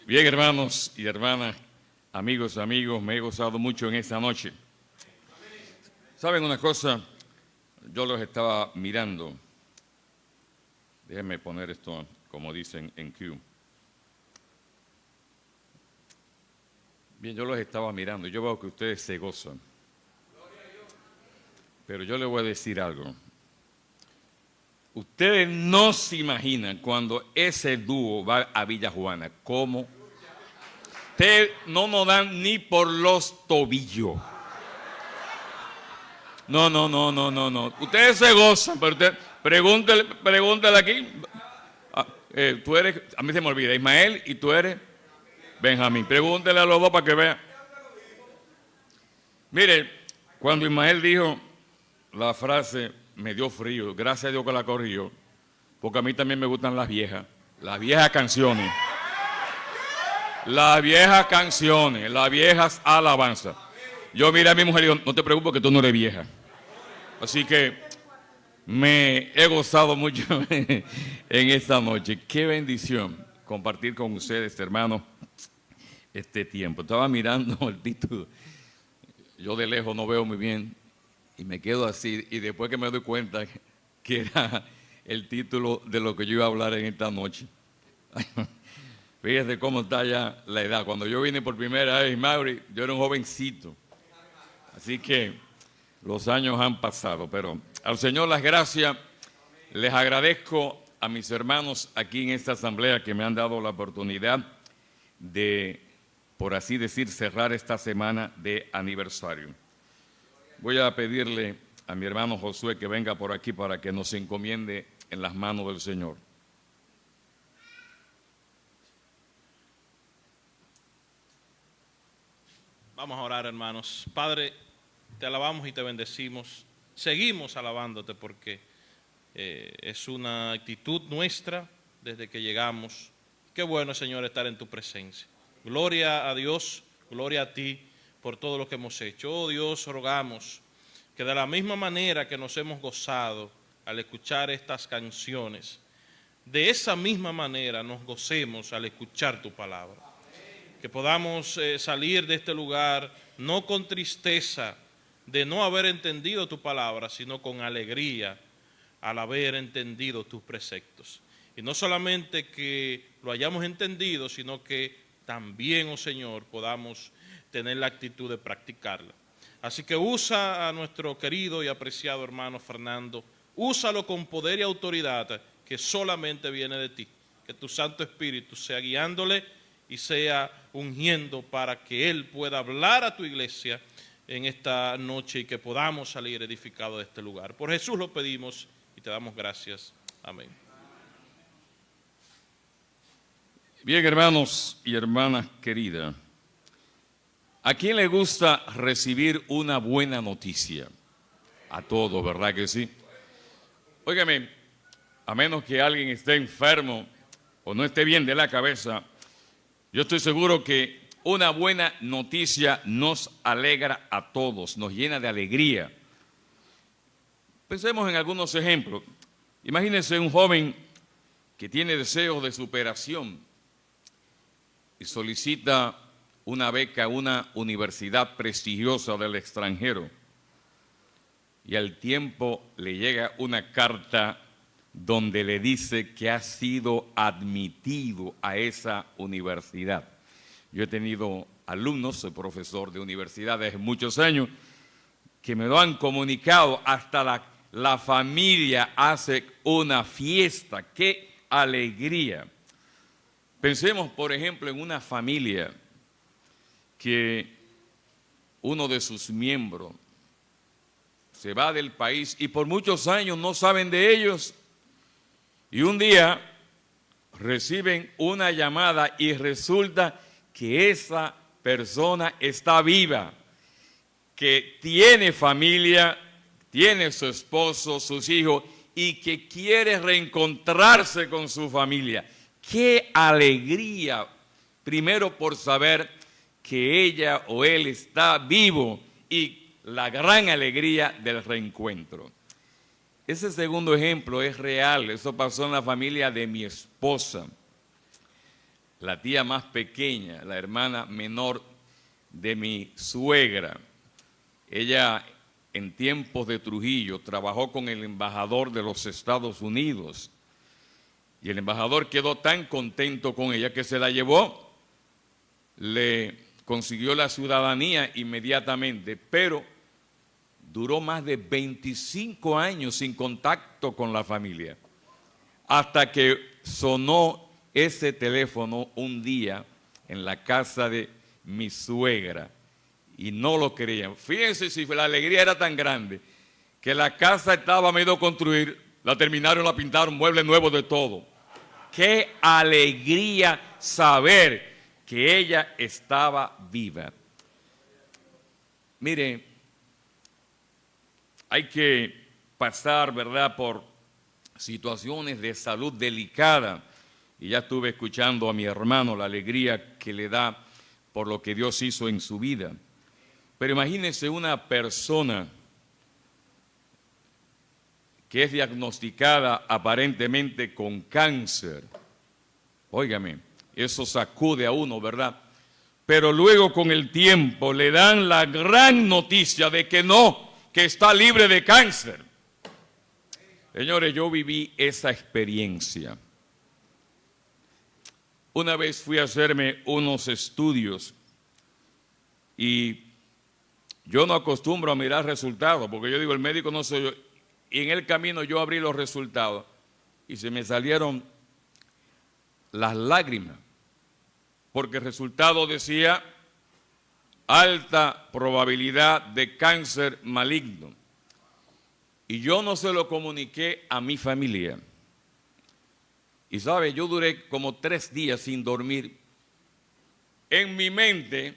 Bien, hermanos y hermanas, amigos, me he gozado mucho en esta noche. ¿Saben una cosa? Yo los estaba mirando. Déjenme poner esto, como dicen en Q. Bien, yo los estaba mirando. Yo veo que ustedes se gozan. Pero yo les voy a decir algo. Ustedes no se imaginan cuando ese dúo va a Villa Juana, cómo ustedes no nos dan ni por los tobillos. No. Ustedes se gozan, pero usted, pregúntale aquí. Tú eres, a mí se me olvida, Ismael, y tú eres Benjamín. Pregúntele a los dos para que vean. Mire, cuando Ismael dijo la frase, me dio frío, gracias a Dios que la corrigió, porque a mí también me gustan las viejas canciones. Las viejas alabanzas. Yo miré a mi mujer y digo, no te preocupes que tú no eres vieja. Así que me he gozado mucho en esta noche. Qué bendición compartir con ustedes, hermanos, este tiempo. Estaba mirando el título. Yo de lejos no veo muy bien y me quedo así. Y después que me doy cuenta que era el título de lo que yo iba a hablar en esta noche. Fíjese cómo está ya la edad. Cuando yo vine por primera vez, Mauri, yo era un jovencito. Así que los años han pasado, pero al Señor las gracias. Les agradezco a mis hermanos aquí en esta asamblea que me han dado la oportunidad de, por así decir, cerrar esta semana de aniversario. Voy a pedirle a mi hermano Josué que venga por aquí para que nos encomiende en las manos del Señor. Vamos a orar, hermanos. Padre, te alabamos y te bendecimos. Seguimos alabándote porque es una actitud nuestra desde que llegamos. Qué bueno, Señor, estar en tu presencia. Gloria a Dios, gloria a ti por todo lo que hemos hecho. Oh Dios, rogamos que de la misma manera que nos hemos gozado al escuchar estas canciones, de esa misma manera nos gocemos al escuchar tu palabra. Que podamos salir de este lugar no con tristeza de no haber entendido tu palabra, sino con alegría al haber entendido tus preceptos. Y no solamente que lo hayamos entendido, sino que también, oh Señor, podamos tener la actitud de practicarla. Así que usa a nuestro querido y apreciado hermano Fernando, úsalo con poder y autoridad que solamente viene de ti. Que tu Santo Espíritu sea guiándole y sea ungiendo para que Él pueda hablar a tu iglesia en esta noche y que podamos salir edificados de este lugar. Por Jesús lo pedimos y te damos gracias. Amén. Bien, hermanos y hermanas queridas, ¿a quién le gusta recibir una buena noticia? A todos, ¿verdad que sí? Óigame, a menos que alguien esté enfermo o no esté bien de la cabeza, yo estoy seguro que una buena noticia nos alegra a todos, nos llena de alegría. Pensemos en algunos ejemplos. Imagínense un joven que tiene deseos de superación y solicita una beca a una universidad prestigiosa del extranjero y al tiempo le llega una carta donde le dice que ha sido admitido a esa universidad. Yo he tenido alumnos, soy profesor de universidades muchos años, que me lo han comunicado, hasta la familia hace una fiesta. ¡Qué alegría! Pensemos, por ejemplo, en una familia que uno de sus miembros se va del país y por muchos años no saben de ellos. Y un día reciben una llamada y resulta que esa persona está viva, que tiene familia, tiene su esposo, sus hijos y que quiere reencontrarse con su familia. ¡Qué alegría! Primero por saber que ella o él está vivo y la gran alegría del reencuentro. Ese segundo ejemplo es real, eso pasó en la familia de mi esposa. la tía más pequeña, la hermana menor de mi suegra. Ella en tiempos de Trujillo trabajó con el embajador de los Estados Unidos y el embajador quedó tan contento con ella que se la llevó, le consiguió la ciudadanía inmediatamente, pero duró más de 25 años sin contacto con la familia, hasta que sonó ese teléfono un día en la casa de mi suegra y no lo creían. Fíjense si la alegría era tan grande que la casa estaba medio construir, la terminaron, la pintaron, muebles nuevos de todo. Qué alegría saber que ella estaba viva. Mire, hay que pasar, ¿verdad?, por situaciones de salud delicada. Y ya estuve escuchando a mi hermano la alegría que le da por lo que Dios hizo en su vida. Pero imagínense una persona que es diagnosticada aparentemente con cáncer. Óigame, eso sacude a uno, ¿verdad? Pero luego con el tiempo le dan la gran noticia de que no, que está libre de cáncer. Señores, yo viví esa experiencia. Una vez fui a hacerme unos estudios y yo no acostumbro a mirar resultados, porque yo digo, el médico no soy yo. Y en el camino yo abrí los resultados y se me salieron las lágrimas, porque el resultado decía alta probabilidad de cáncer maligno. Y yo no se lo comuniqué a mi familia. Y sabe, yo duré como 3 días sin dormir en mi mente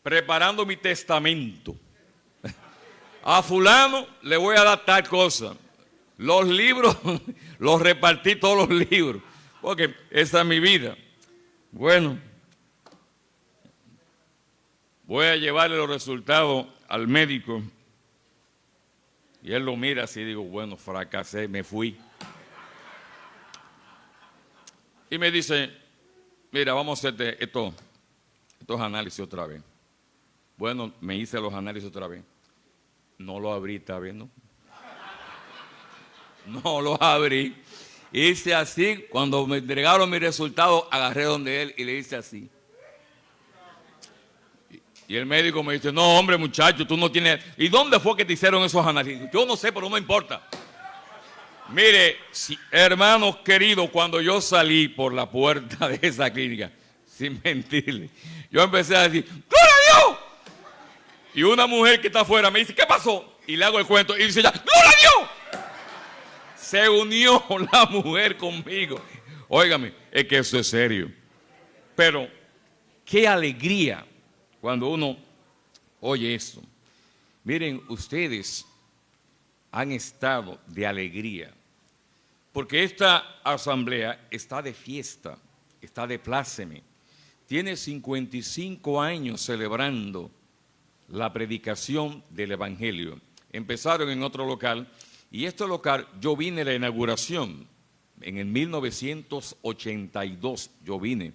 preparando mi testamento. A fulano le voy a dar tal cosa. Los libros, los repartí todos los libros, porque esa es mi vida. Bueno, voy a llevarle los resultados al médico y él lo mira así y digo, bueno, fracasé, me fui. Y me dice, mira, vamos a hacerte estos análisis otra vez. Bueno, me hice los análisis otra vez. No lo abrí, ¿está viendo? No lo abrí. Hice así, cuando me entregaron mi resultado, agarré donde él y le hice así. Y el médico me dice, no, hombre, muchacho, tú no tienes... ¿Y dónde fue que te hicieron esos análisis? Yo no sé, pero no importa. Mire, hermanos queridos, cuando yo salí por la puerta de esa clínica, sin mentirle, yo empecé a decir, ¡gloria a Dios! Y una mujer que está afuera me dice, ¿qué pasó? Y le hago el cuento y dice ya, ¡gloria a Dios! Se unió la mujer conmigo. Óigame, es que eso es serio. Pero qué alegría cuando uno oye eso. Miren, ustedes han estado de alegría, porque esta asamblea está de fiesta, está de pláceme. Tiene 55 años celebrando la predicación del Evangelio. Empezaron en otro local, y este local yo vine a la inauguración, en el 1982 yo vine,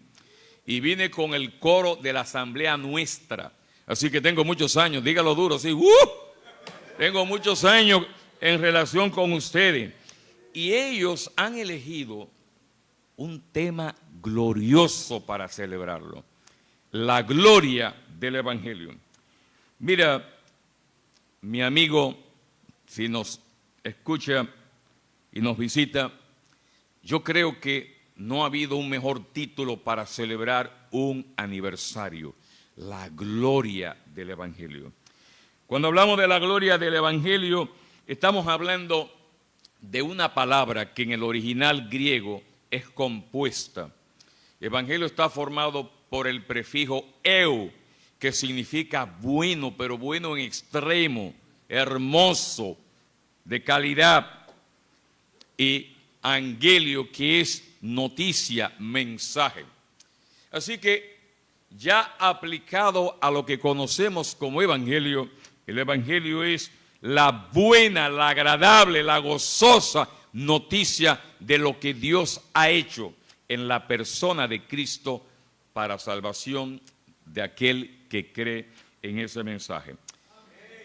y vine con el coro de la asamblea nuestra, así que tengo muchos años, dígalo duro, sí, tengo muchos años en relación con ustedes, y ellos han elegido un tema glorioso para celebrarlo, la gloria del Evangelio. Mira, mi amigo, si nos escucha y nos visita, yo creo que no ha habido un mejor título para celebrar un aniversario, la gloria del Evangelio. Cuando hablamos de la gloria del Evangelio, estamos hablando de una palabra que en el original griego es compuesta. Evangelio está formado por el prefijo eu, que significa bueno, pero bueno en extremo, hermoso, de calidad, y angelio, que es noticia, mensaje. Así que ya aplicado a lo que conocemos como evangelio, el evangelio es la buena, la agradable, la gozosa noticia de lo que Dios ha hecho en la persona de Cristo para salvación de aquel que cree en ese mensaje.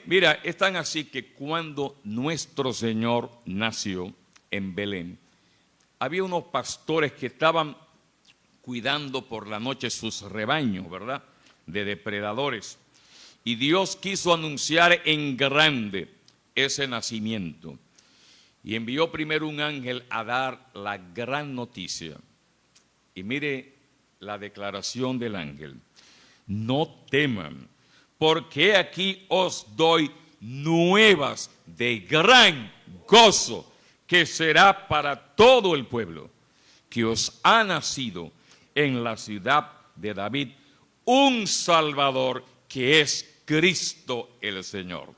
Mira, es tan así que cuando nuestro Señor nació en Belén, había unos pastores que estaban cuidando por la noche sus rebaños, ¿verdad?, de depredadores. Y Dios quiso anunciar en grande ese nacimiento. Y envió primero un ángel a dar la gran noticia. Y mire la declaración del ángel: no teman, porque aquí os doy nuevas de gran gozo, que será para todo el pueblo, que os ha nacido en la ciudad de David un Salvador, que es Cristo el Señor.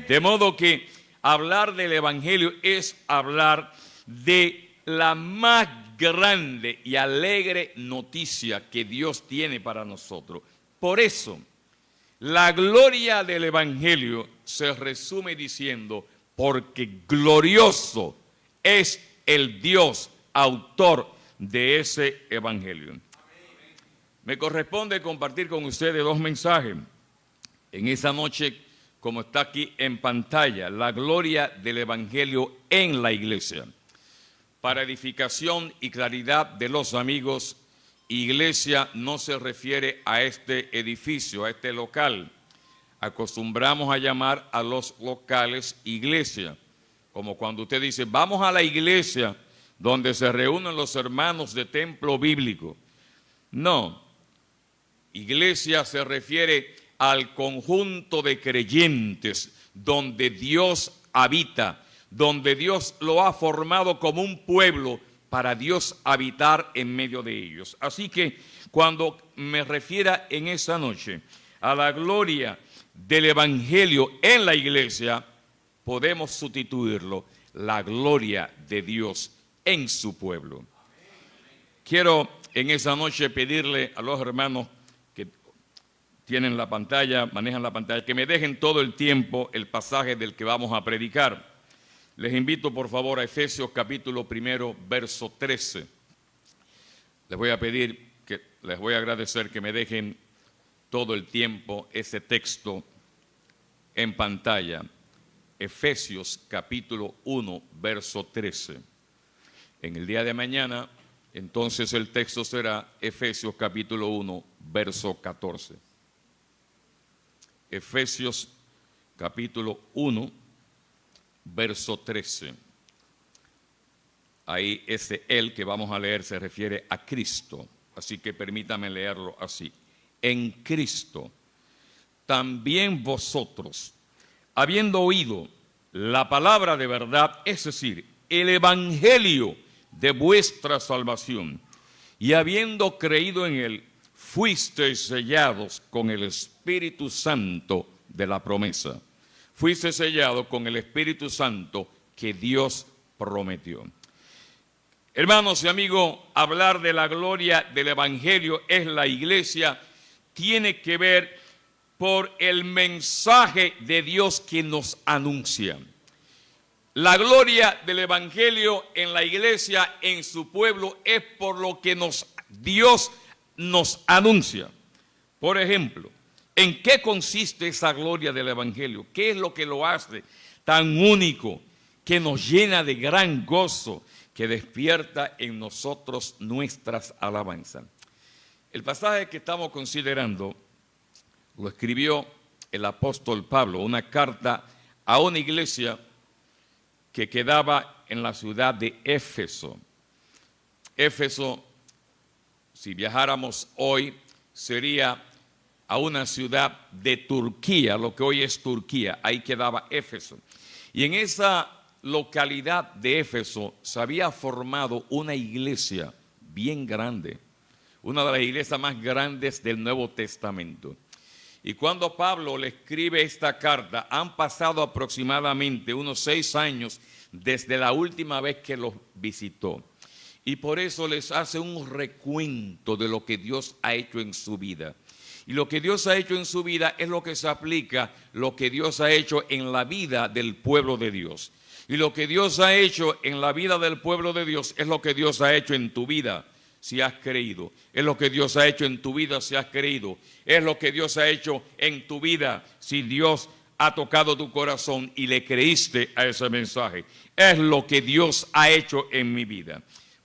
De modo que hablar del Evangelio es hablar de la más grande y alegre noticia que Dios tiene para nosotros. Por eso, la gloria del Evangelio se resume diciendo: porque glorioso es el Dios autor de ese Evangelio. Me corresponde compartir con ustedes dos mensajes en esa noche, como está aquí en pantalla: la gloria del Evangelio en la iglesia. Para edificación y claridad de los amigos, iglesia no se refiere a este edificio, a este local. Acostumbramos a llamar a los locales iglesia, como cuando usted dice: vamos a la iglesia donde se reúnen los hermanos de templo bíblico. No, iglesia se refiere al conjunto de creyentes donde Dios habita, donde Dios lo ha formado como un pueblo para Dios habitar en medio de ellos. Así que cuando me refiera en esa noche a la gloria del Evangelio en la iglesia, podemos sustituirlo: la gloria de Dios en su pueblo. Quiero en esa noche pedirle a los hermanos que tienen la pantalla, manejan la pantalla, que me dejen todo el tiempo el pasaje del que vamos a predicar. Les invito por favor a Efesios capítulo 1, verso 13. Les voy a agradecer que me dejen todo el tiempo ese texto en pantalla. Efesios capítulo 1, verso 13. En el día de mañana, entonces el texto será Efesios capítulo 1, verso 14. Efesios capítulo 1, verso 13. Ahí ese él que vamos a leer se refiere a Cristo, así que permítame leerlo así. En Cristo también vosotros, habiendo oído la palabra de verdad, es decir, el evangelio de vuestra salvación, y habiendo creído en él, fuisteis sellados con el Espíritu Santo de la promesa. Fuiste sellado con el Espíritu Santo que Dios prometió. Hermanos y amigos, hablar de la gloria del Evangelio en la iglesia tiene que ver por el mensaje de Dios que nos anuncia. La gloria del Evangelio en la iglesia, en su pueblo, es por lo que Dios nos anuncia. Por ejemplo, ¿en qué consiste esa gloria del Evangelio? ¿Qué es lo que lo hace tan único, que nos llena de gran gozo, que despierta en nosotros nuestras alabanzas? El pasaje que estamos considerando lo escribió el apóstol Pablo, una carta a una iglesia que quedaba en la ciudad de Éfeso. Éfeso, si viajáramos hoy, sería a una ciudad de Turquía, lo que hoy es Turquía. Ahí quedaba Éfeso. Y en esa localidad de Éfeso se había formado una iglesia bien grande, una de las iglesias más grandes del Nuevo Testamento. Y cuando Pablo le escribe esta carta, han pasado aproximadamente unos 6 años desde la última vez que los visitó. Y por eso les hace un recuento de lo que Dios ha hecho en su vida. Y lo que Dios ha hecho en su vida es lo que se aplica, lo que Dios ha hecho en la vida del pueblo de Dios. Y lo que Dios ha hecho en la vida del pueblo de Dios es lo que Dios ha hecho en tu vida. si has creído. Es lo que Dios ha hecho en tu vida si has creído. Es lo que Dios ha hecho en tu vida si Dios ha tocado tu corazón y le creíste a ese mensaje. Es lo que Dios ha hecho en mi vida.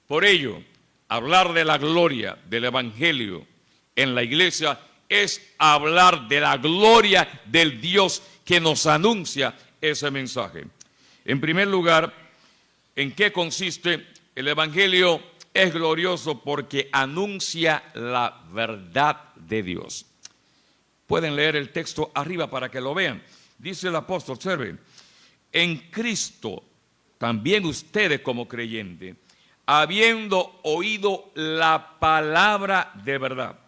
Por ello, hablar de la gloria del Evangelio en la iglesia es hablar de la gloria del Dios que nos anuncia ese mensaje. En primer lugar, ¿en qué consiste? El Evangelio es glorioso porque anuncia la verdad de Dios. Pueden leer el texto arriba para que lo vean. Dice el apóstol, observen, en Cristo también ustedes como creyentes, habiendo oído la palabra de verdad.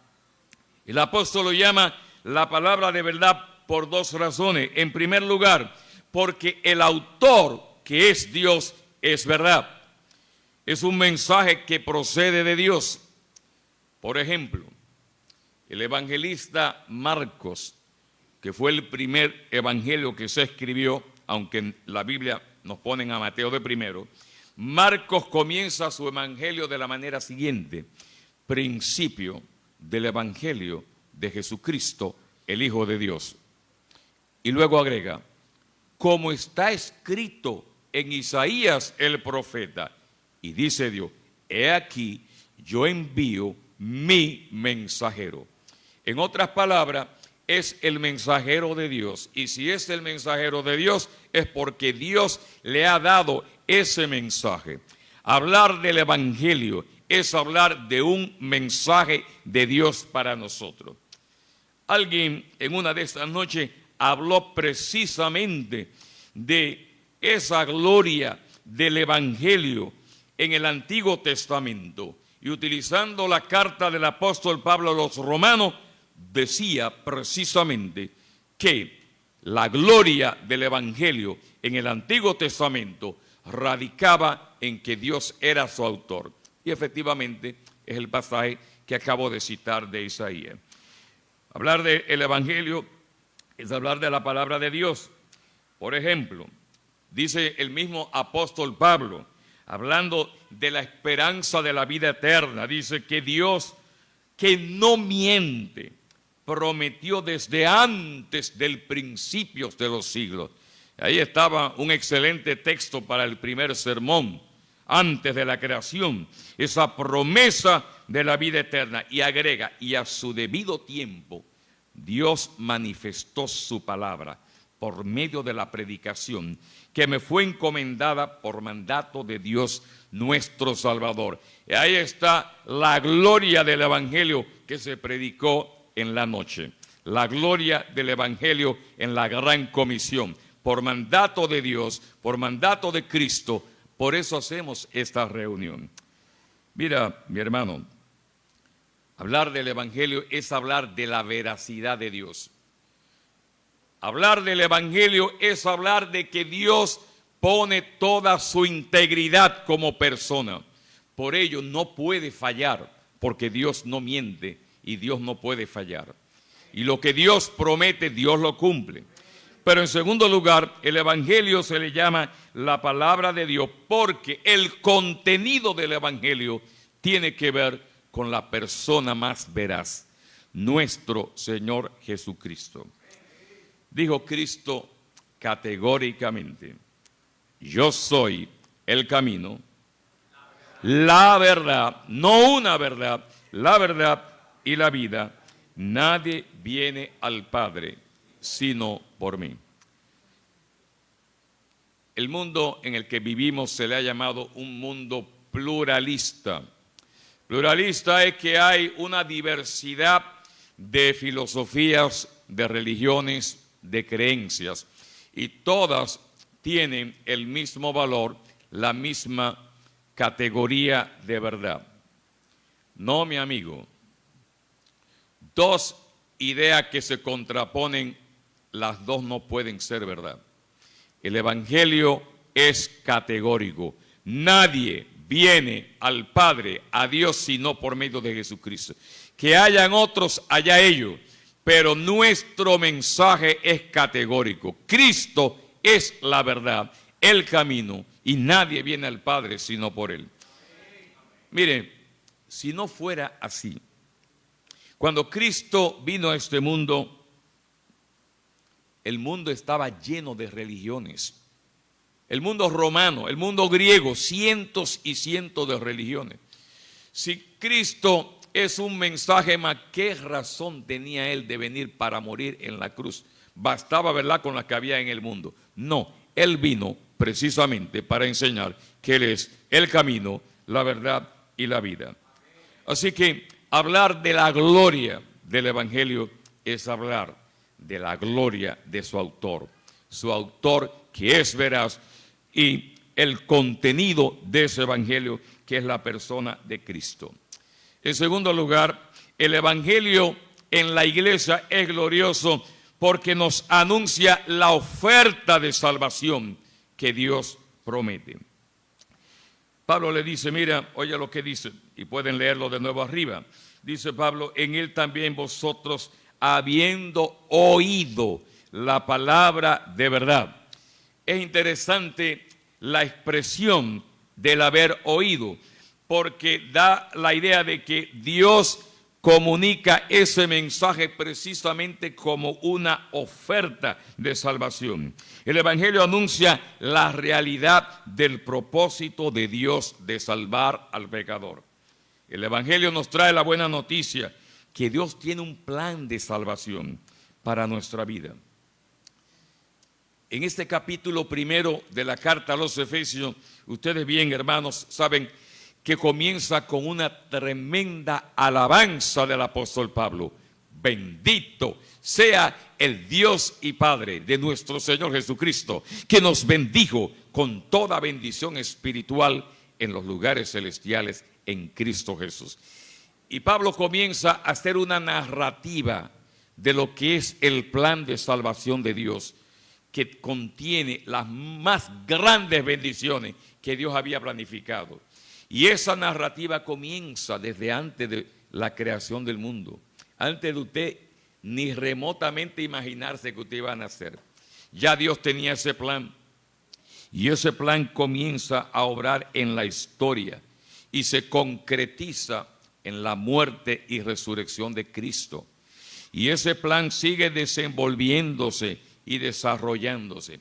El apóstol lo llama la palabra de verdad por dos razones. En primer lugar, porque el autor, que es Dios, es verdad. Es un mensaje que procede de Dios. Por ejemplo, el evangelista Marcos, que fue el primer evangelio que se escribió, aunque en la Biblia nos ponen a Mateo de primero, Marcos comienza su evangelio de la manera siguiente: principio del evangelio de Jesucristo, el Hijo de Dios. Y luego agrega, como está escrito en Isaías el profeta, y dice Dios, he aquí, yo envío mi mensajero. En otras palabras, es el mensajero de Dios. Y si es el mensajero de Dios, es porque Dios le ha dado ese mensaje. Hablar del Evangelio es hablar de un mensaje de Dios para nosotros. Alguien en una de estas noches habló precisamente de esa gloria del Evangelio en el Antiguo Testamento. Y utilizando la carta del apóstol Pablo a los romanos, decía precisamente que la gloria del Evangelio en el Antiguo Testamento radicaba en que Dios era su autor. Y efectivamente es el pasaje que acabo de citar de Isaías. Hablar del Evangelio es hablar de la palabra de Dios. Por ejemplo, dice el mismo apóstol Pablo, hablando de la esperanza de la vida eterna, dice que Dios, que no miente, prometió desde antes del principio de los siglos. Ahí estaba un excelente texto para el primer sermón, antes de la creación, esa promesa de la vida eterna. Y agrega, y a su debido tiempo, Dios manifestó su palabra por medio de la predicación que me fue encomendada por mandato de Dios nuestro Salvador. Y ahí está la gloria del Evangelio que se predicó en la noche, la gloria del Evangelio en la gran comisión, por mandato de Dios, por mandato de Cristo. Por eso hacemos esta reunión. Mira, mi hermano, hablar del Evangelio es hablar de la veracidad de Dios. Hablar del Evangelio es hablar de que Dios pone toda su integridad como persona. Por ello no puede fallar, porque Dios no miente y Dios no puede fallar. Y lo que Dios promete, Dios lo cumple. Pero en segundo lugar, el Evangelio se le llama la palabra de Dios porque el contenido del Evangelio tiene que ver con la persona más veraz, nuestro Señor Jesucristo. Dijo Cristo categóricamente, yo soy el camino, la verdad, no una verdad, la verdad y la vida. Nadie viene al Padre sino por mí. El mundo en el que vivimos se le ha llamado un mundo pluralista. Pluralista es que hay una diversidad de filosofías, de religiones, de creencias, y todas tienen el mismo valor, la misma categoría de verdad. No, mi amigo, dos ideas que se contraponen, las dos no pueden ser verdad. El Evangelio es categórico. Nadie viene al Padre, a Dios, sino por medio de Jesucristo. Que hayan otros, allá ellos, pero nuestro mensaje es categórico. Cristo es la verdad, el camino, y nadie viene al Padre sino por Él. Mire, si no fuera así. Cuando Cristo vino a este mundo, el mundo estaba lleno de religiones. El mundo romano, el mundo griego, cientos y cientos de religiones. Si Cristo es un mensaje más, ¿qué razón tenía Él de venir para morir en la cruz? Bastaba, ¿verdad?, con la que había en el mundo. No, Él vino precisamente para enseñar que Él es el camino, la verdad y la vida. Así que hablar de la gloria del Evangelio es hablar de la gloria de su autor que es veraz, y el contenido de ese Evangelio, que es la persona de Cristo. En segundo lugar, el Evangelio en la iglesia es glorioso porque nos anuncia la oferta de salvación que Dios promete. Pablo le dice, mira, oye lo que dice, y pueden leerlo de nuevo arriba. Dice Pablo, en él también vosotros, habiendo oído la palabra de verdad. Es interesante la expresión del haber oído, porque da la idea de que Dios comunica ese mensaje precisamente como una oferta de salvación. El Evangelio anuncia la realidad del propósito de Dios de salvar al pecador. El Evangelio nos trae la buena noticia que Dios tiene un plan de salvación para nuestra vida. En este capítulo primero de la carta a los Efesios, ustedes bien, hermanos, saben que comienza con una tremenda alabanza del apóstol Pablo. Bendito sea el Dios y Padre de nuestro Señor Jesucristo, que nos bendijo con toda bendición espiritual en los lugares celestiales en Cristo Jesús. Y Pablo comienza a hacer una narrativa de lo que es el plan de salvación de Dios, que contiene las más grandes bendiciones que Dios había planificado. Y esa narrativa comienza desde antes de la creación del mundo, antes de usted ni remotamente imaginarse que usted iba a nacer. Ya Dios tenía ese plan, y ese plan comienza a obrar en la historia y se concretiza en la muerte y resurrección de Cristo. Y ese plan sigue desenvolviéndose y desarrollándose,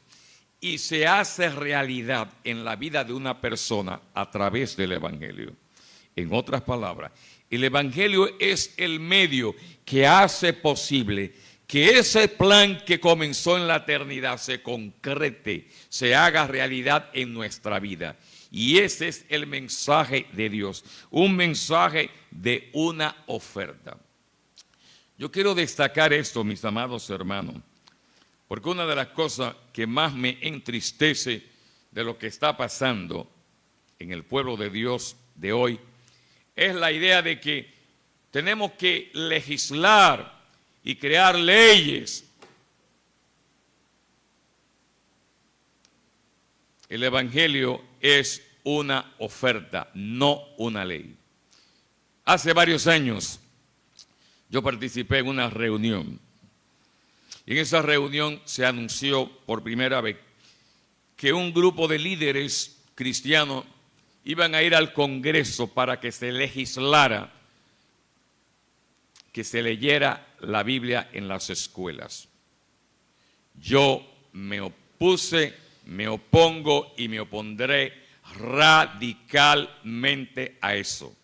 y se hace realidad en la vida de una persona a través del Evangelio. En otras palabras, el Evangelio es el medio que hace posible que ese plan que comenzó en la eternidad se concrete, se haga realidad en nuestra vida. Y ese es el mensaje de Dios, un mensaje de una oferta. Yo quiero destacar esto, mis amados hermanos, porque una de las cosas que más me entristece de lo que está pasando en el pueblo de Dios de hoy es la idea de que tenemos que legislar y crear leyes. El Evangelio es una oferta, no una ley. Hace varios años yo participé en una reunión. Y en esa reunión se anunció por primera vez que un grupo de líderes cristianos iban a ir al Congreso para que se legislara, que se leyera la Biblia en las escuelas. Yo me opuse, me opongo y me opondré radicalmente a eso.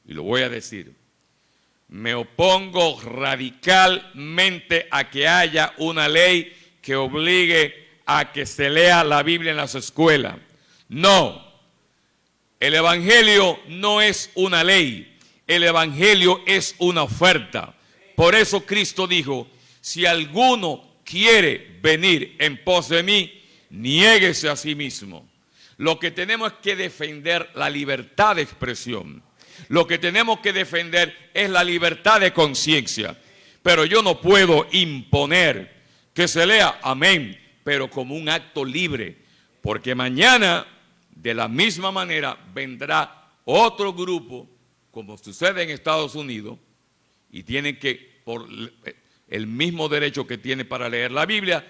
Y lo voy a decir. Me opongo radicalmente a que haya una ley que obligue a que se lea la Biblia en las escuelas. No, el Evangelio no es una ley, el Evangelio es una oferta. Por eso Cristo dijo, si alguno quiere venir en pos de mí, niéguese a sí mismo. Lo que tenemos es que defender la libertad de expresión. Lo que tenemos que defender es la libertad de conciencia. Pero yo no puedo imponer que se lea, amén, pero como un acto libre. Porque mañana, de la misma manera, vendrá otro grupo, como sucede en Estados Unidos, y tienen que, por el mismo derecho que tiene para leer la Biblia,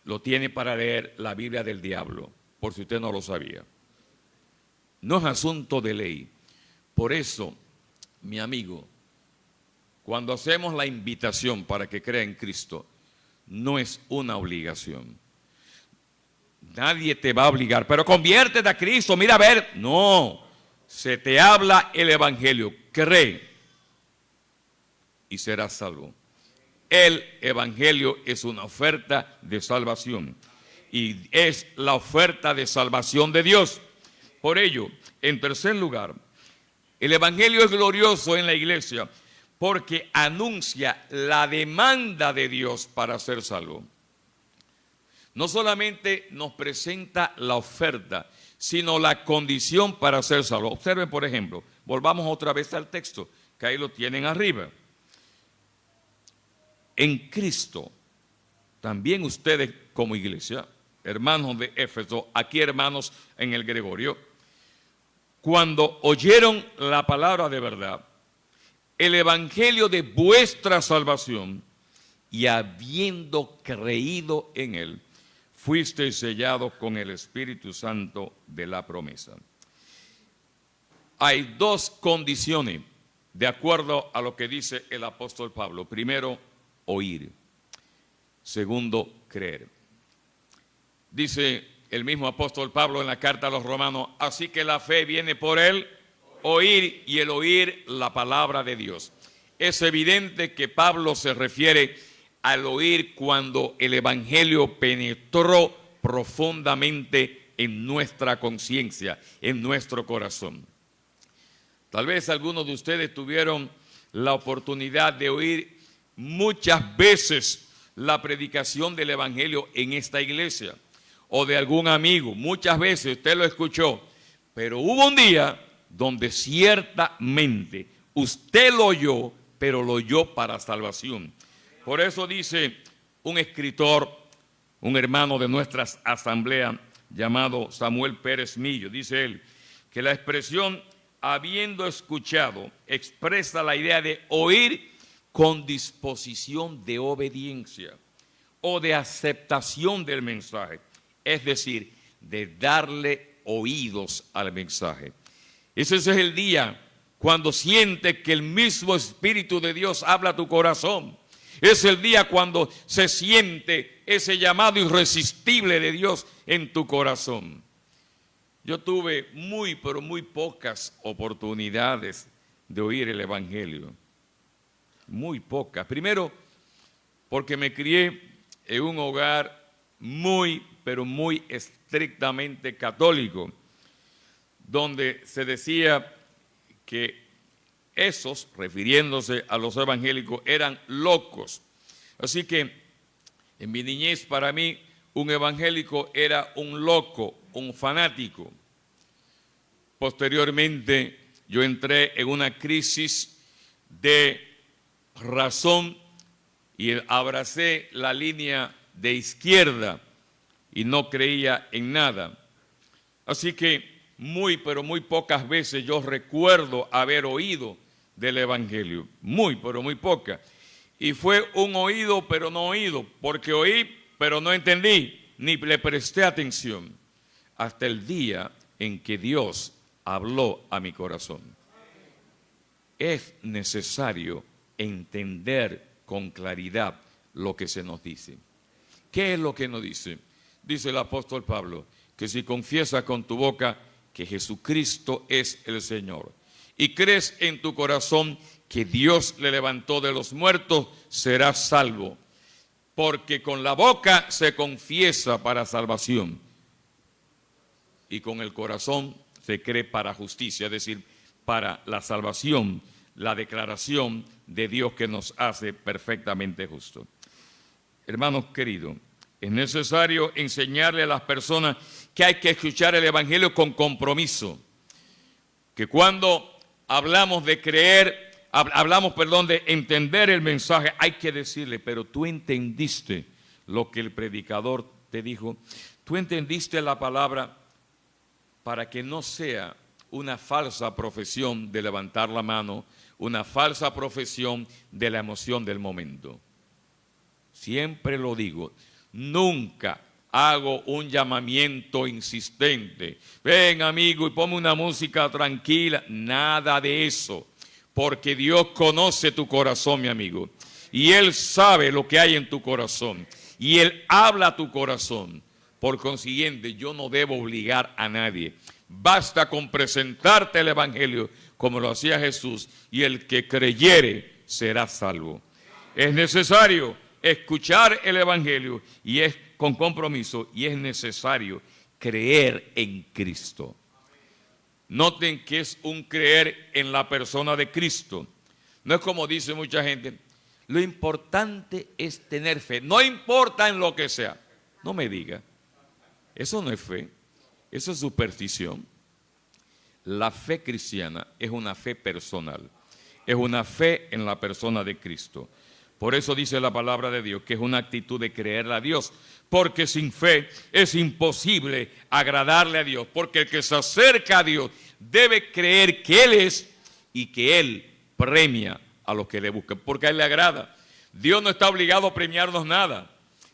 lo tiene para leer la Biblia del diablo, por si usted no lo sabía. No es asunto de ley. Por eso mi amigo, cuando hacemos la invitación para que crea en Cristo, no es una obligación. Nadie te va a obligar, pero conviértete a Cristo, mira a ver. No, se te habla el Evangelio, cree y serás salvo. El Evangelio es una oferta de salvación y es la oferta de salvación de Dios. Por ello, en tercer lugar, el Evangelio es glorioso en la iglesia porque anuncia la demanda de Dios para ser salvo. No solamente nos presenta la oferta, sino la condición para ser salvo. Observen, por ejemplo, volvamos otra vez al texto, que ahí lo tienen arriba. En Cristo, también ustedes como iglesia, hermanos de Éfeso, aquí hermanos en el Gregorio, cuando oyeron la palabra de verdad, el evangelio de vuestra salvación, y habiendo creído en él, fuisteis sellados con el Espíritu Santo de la promesa. Hay dos condiciones, de acuerdo a lo que dice el apóstol Pablo. Primero, oír. Segundo, creer. Dice el mismo apóstol Pablo en la carta a los romanos, así que la fe viene por el oír y el oír la palabra de Dios. Es evidente que Pablo se refiere al oír cuando el evangelio penetró profundamente en nuestra conciencia, en nuestro corazón. Tal vez algunos de ustedes tuvieron la oportunidad de oír muchas veces la predicación del evangelio en esta iglesia o de algún amigo. Muchas veces usted lo escuchó, pero hubo un día donde ciertamente usted lo oyó, pero lo oyó para salvación. Por eso dice un escritor, un hermano de nuestra asamblea llamado Samuel Pérez Millo, dice él, que la expresión habiendo escuchado expresa la idea de oír con disposición de obediencia o de aceptación del mensaje, es decir, de darle oídos al mensaje. Ese es el día cuando sientes que el mismo Espíritu de Dios habla a tu corazón. Es el día cuando se siente ese llamado irresistible de Dios en tu corazón. Yo tuve pero muy pocas oportunidades de oír el evangelio. Muy pocas. Primero, porque me crié en un hogar pero muy estrictamente católico, donde se decía que esos, refiriéndose a los evangélicos, eran locos. Así que en mi niñez, para mí, un evangélico era un loco, un fanático. Posteriormente, yo entré en una crisis de razón y abracé la línea de izquierda y no creía en nada. Así que pero muy pocas veces yo recuerdo haber oído del evangelio, pero muy pocas. Y fue un oído, pero no oído, porque oí, pero no entendí, ni le presté atención, hasta el día en que Dios habló a mi corazón. Es necesario entender con claridad lo que se nos dice. ¿Qué es lo que nos dice? Dice el apóstol Pablo, que si confiesas con tu boca que Jesucristo es el Señor y crees en tu corazón que Dios le levantó de los muertos, serás salvo. Porque con la boca se confiesa para salvación y con el corazón se cree para justicia, es decir, para la salvación, la declaración de Dios que nos hace perfectamente justos. Hermanos queridos, es necesario enseñarle a las personas que hay que escuchar el evangelio con compromiso. Que cuando hablamos de creer, de entender el mensaje, hay que decirle, pero tú entendiste lo que el predicador te dijo. Tú entendiste la palabra para que no sea una falsa profesión de levantar la mano, una falsa profesión de la emoción del momento. Siempre lo digo. Nunca hago un llamamiento insistente. Ven, amigo, y ponme una música tranquila. Nada de eso. porque Dios conoce tu corazón, mi amigo, y Él sabe lo que hay en tu corazón, y Él habla a tu corazón. Por consiguiente, yo no debo obligar a nadie. Basta con presentarte el Evangelio como lo hacía Jesús, y el que creyere será salvo. Es necesario escuchar el Evangelio y es con compromiso, y es necesario creer en Cristo. Noten que es un creer en la persona de Cristo. No es como dice mucha gente, lo importante es tener fe. No importa en lo que sea. No me diga. Eso no es fe. Eso es superstición. La fe cristiana es una fe personal. Es una fe en la persona de Cristo. Por eso dice la palabra de Dios que es una actitud de creerle a Dios, porque sin fe es imposible agradarle a Dios, porque el que se acerca a Dios debe creer que Él es y que Él premia a los que le buscan, porque a Él le agrada. Dios no está obligado a premiarnos nada,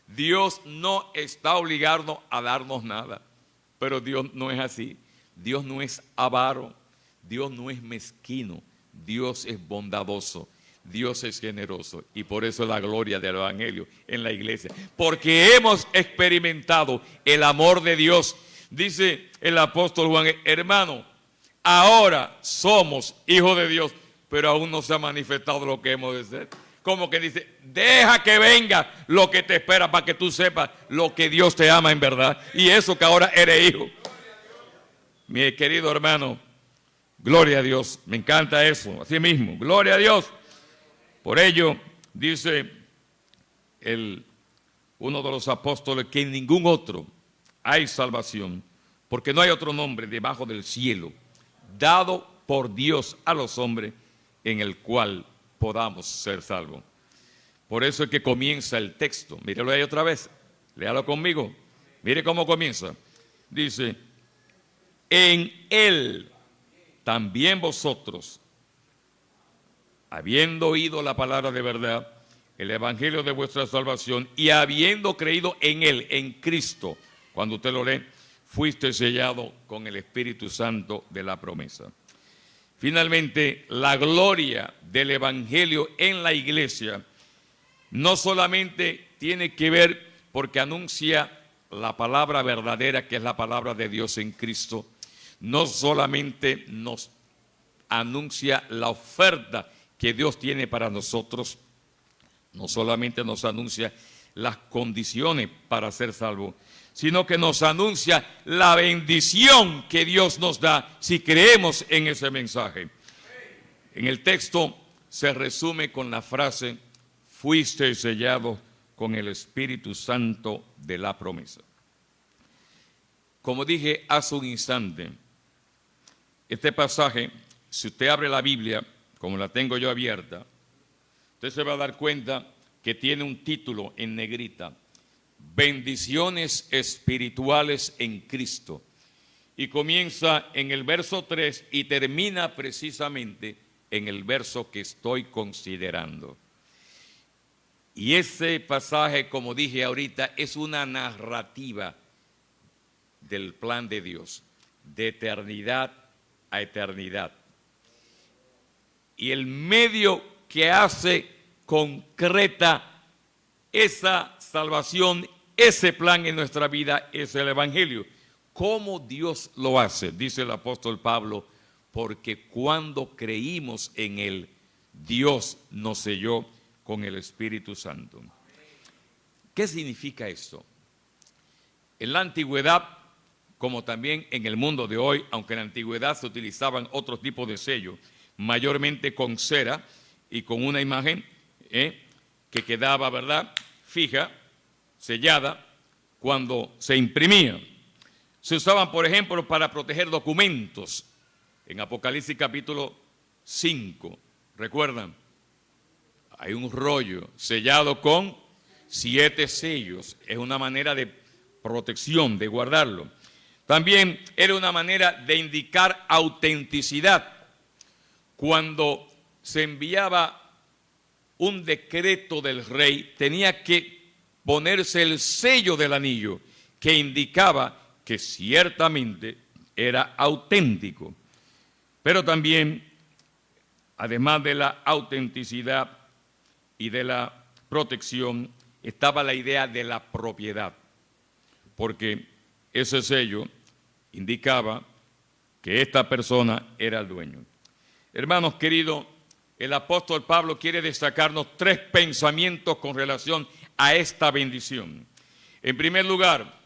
Dios no está obligado a darnos nada, pero Dios no es así. Dios no es avaro, Dios no es mezquino, Dios es bondadoso. Dios es generoso, y por eso la gloria del Evangelio en la iglesia, porque hemos experimentado el amor de Dios. Dice el apóstol Juan, hermano, ahora somos hijos de Dios, pero aún no se ha manifestado lo que hemos de ser. Como que dice, deja que venga lo que te espera para que tú sepas lo que Dios te ama en verdad, y eso que ahora eres hijo. Mi querido hermano, gloria a Dios, me encanta eso, así mismo, gloria a Dios. Por ello, dice uno de los apóstoles, que en ningún otro hay salvación, porque no hay otro nombre debajo del cielo, dado por Dios a los hombres, en el cual podamos ser salvos. Por eso es que comienza el texto. Mírelo ahí otra vez, léalo conmigo. Mire cómo comienza. Dice, en Él también vosotros, habiendo oído la palabra de verdad, el evangelio de vuestra salvación, y habiendo creído en Él, en Cristo, cuando usted lo lee, fuiste sellado con el Espíritu Santo de la promesa. Finalmente, la gloria del evangelio en la iglesia no solamente tiene que ver porque anuncia la palabra verdadera, que es la palabra de Dios en Cristo, no solamente nos anuncia la oferta que Dios tiene para nosotros, no solamente nos anuncia las condiciones para ser salvos, sino que nos anuncia la bendición que Dios nos da si creemos en ese mensaje. En el texto se resume con la frase, fuiste sellado con el Espíritu Santo de la promesa. Como dije hace un instante, este pasaje, si usted abre la Biblia, como la tengo yo abierta, usted se va a dar cuenta que tiene un título en negrita, bendiciones espirituales en Cristo. Y comienza en el verso 3 y termina precisamente en el verso que estoy considerando. Y ese pasaje, como dije ahorita, es una narrativa del plan de Dios, de eternidad a eternidad. Y el medio que hace concreta esa salvación, ese plan en nuestra vida es el Evangelio. ¿Cómo Dios lo hace? Dice el apóstol Pablo, porque cuando creímos en Él, Dios nos selló con el Espíritu Santo. ¿Qué significa esto? En la antigüedad, como también en el mundo de hoy, aunque en la antigüedad se utilizaban otros tipos de sellos, mayormente con cera y con una imagen que quedaba, ¿verdad?, fija, sellada, cuando se imprimía. Se usaban, por ejemplo, para proteger documentos. En Apocalipsis capítulo 5, ¿recuerdan? Hay un rollo sellado con 7 sellos. Es una manera de protección, de guardarlo. También era una manera de indicar autenticidad. Cuando se enviaba un decreto del rey, tenía que ponerse el sello del anillo, que indicaba que ciertamente era auténtico. Pero también además de la autenticidad y de la protección, estaba la idea de la propiedad, porque ese sello indicaba que esta persona era el dueño. Hermanos queridos, el apóstol Pablo quiere destacarnos 3 pensamientos con relación a esta bendición. En primer lugar,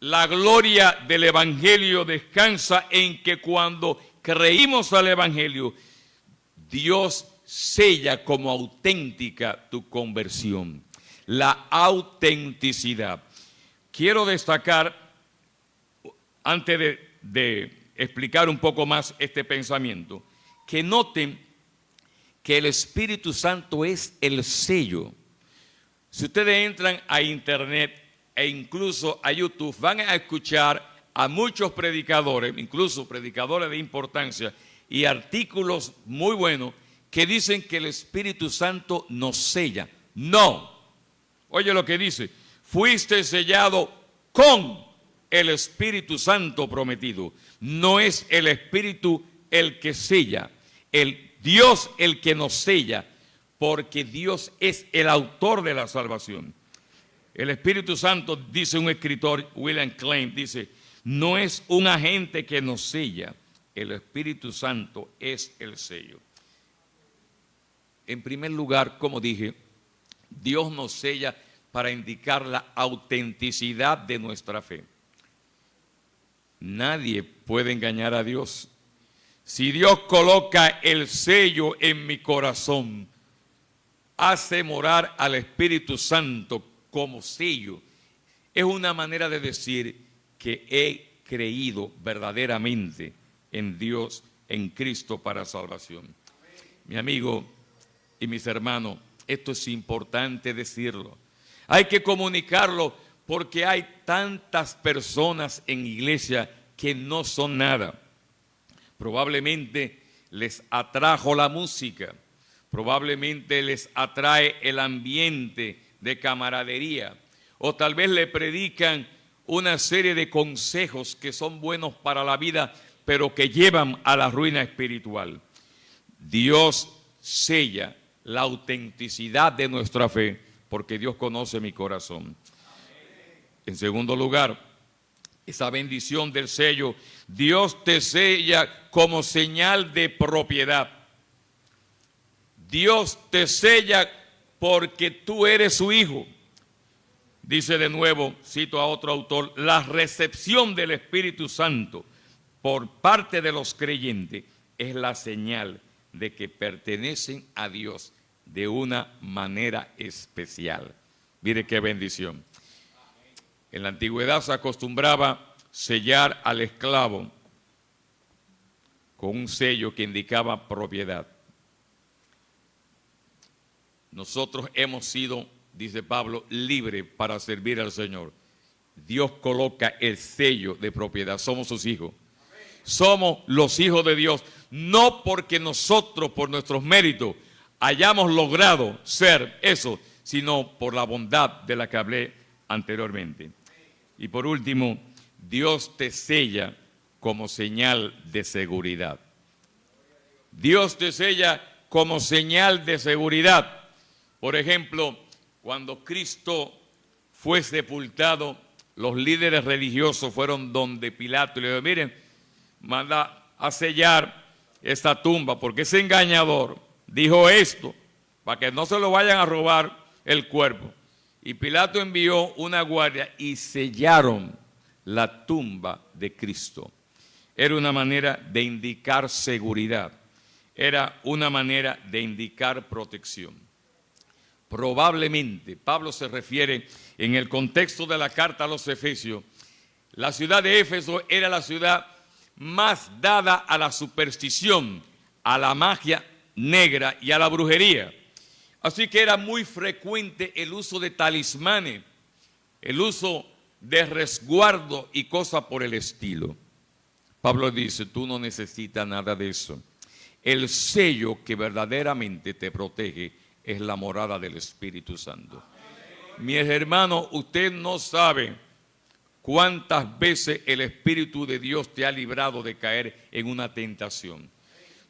la gloria del Evangelio descansa en que cuando creímos al Evangelio, Dios sella como auténtica tu conversión. La autenticidad. Quiero destacar, antes de explicar un poco más este pensamiento, que noten que el Espíritu Santo es el sello. Si ustedes entran a internet e incluso a YouTube, van a escuchar a muchos predicadores, incluso predicadores de importancia, y artículos muy buenos que dicen que el Espíritu Santo nos sella. No. Oye lo que dice: fuiste sellado con el Espíritu Santo prometido. No es el Espíritu el que sella, Dios el que nos sella, porque Dios es el autor de la salvación. El Espíritu Santo, dice un escritor, William Klein, dice, no es un agente que nos sella, el Espíritu Santo es el sello. En primer lugar, como dije, Dios nos sella para indicar la autenticidad de nuestra fe. Nadie puede engañar a Dios. Si Dios coloca el sello en mi corazón, hace morar al Espíritu Santo como sello, es una manera de decir que he creído verdaderamente en Dios, en Cristo para salvación. Mi amigo y mis hermanos, esto es importante decirlo. Hay que comunicarlo porque hay tantas personas en iglesia que no son nada. Probablemente les atrajo la música, probablemente les atrae el ambiente de camaradería, o tal vez le predican una serie de consejos que son buenos para la vida, pero que llevan a la ruina espiritual. Dios sella la autenticidad de nuestra fe, porque Dios conoce mi corazón. En segundo lugar, esa bendición del sello, Dios te sella como señal de propiedad. Dios te sella porque tú eres su hijo. Dice de nuevo, cito a otro autor, la recepción del Espíritu Santo por parte de los creyentes es la señal de que pertenecen a Dios de una manera especial. Mire qué bendición. En la antigüedad se acostumbraba sellar al esclavo con un sello que indicaba propiedad. Nosotros hemos sido, dice Pablo, libres para servir al Señor. Dios coloca el sello de propiedad. Somos sus hijos. Somos los hijos de Dios, no porque nosotros, por nuestros méritos, hayamos logrado ser eso, sino por la bondad de la que hablé anteriormente. Y por último, Dios te sella como señal de seguridad. Dios te sella como señal de seguridad. Por ejemplo, cuando Cristo fue sepultado, los líderes religiosos fueron donde Pilato y le dijeron, miren, manda a sellar esta tumba, porque ese engañador dijo esto, para que no se lo vayan a robar el cuerpo. Y Pilato envió una guardia y sellaron la tumba de Cristo. Era una manera de indicar seguridad, era una manera de indicar protección. Probablemente, Pablo se refiere en el contexto de la carta a los Efesios, la ciudad de Éfeso era la ciudad más dada a la superstición, a la magia negra y a la brujería. Así que era muy frecuente el uso de talismanes, el uso de resguardo y cosas por el estilo. Pablo dice, tú no necesitas nada de eso. El sello que verdaderamente te protege es la morada del Espíritu Santo. Mi hermano, usted no sabe cuántas veces el Espíritu de Dios te ha librado de caer en una tentación.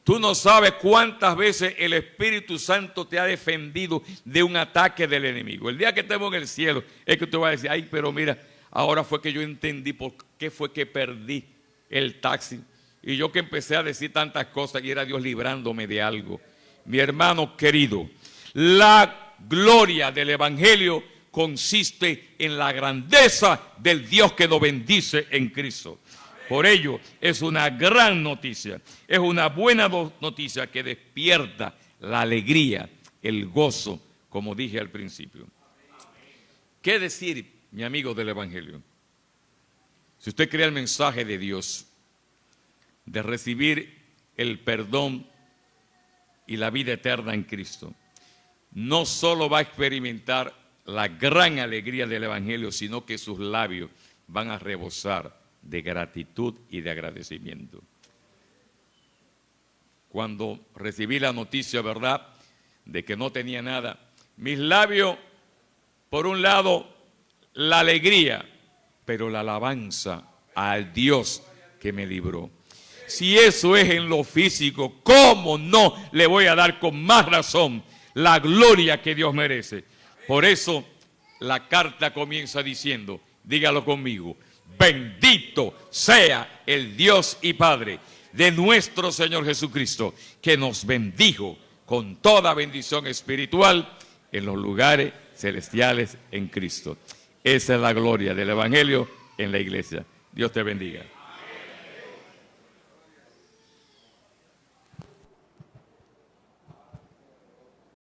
Tú no sabes cuántas veces el Espíritu Santo te ha defendido de un ataque del enemigo. El día que estemos en el cielo es que tú vas a decir, ay, pero mira, ahora fue que yo entendí por qué fue que perdí el taxi. Y yo que empecé a decir tantas cosas y era Dios librándome de algo. Mi hermano querido, la gloria del Evangelio consiste en la grandeza del Dios que nos bendice en Cristo. Por ello, es una gran noticia, es una buena noticia que despierta la alegría, el gozo, como dije al principio. ¿Qué decir, mi amigo del Evangelio? Si usted cree el mensaje de Dios, de recibir el perdón y la vida eterna en Cristo, no solo va a experimentar la gran alegría del Evangelio, sino que sus labios van a rebosar de gratitud y de agradecimiento. Cuando recibí la noticia, ¿verdad?, de que no tenía nada, mis labios, por un lado, la alegría, pero la alabanza al Dios que me libró. Si eso es en lo físico, ¿cómo no le voy a dar con más razón la gloria que Dios merece? Por eso la carta comienza diciendo, dígalo conmigo, bendito sea el Dios y Padre de nuestro Señor Jesucristo, que nos bendijo con toda bendición espiritual en los lugares celestiales en Cristo. Esa es la gloria del Evangelio en la iglesia. Dios te bendiga.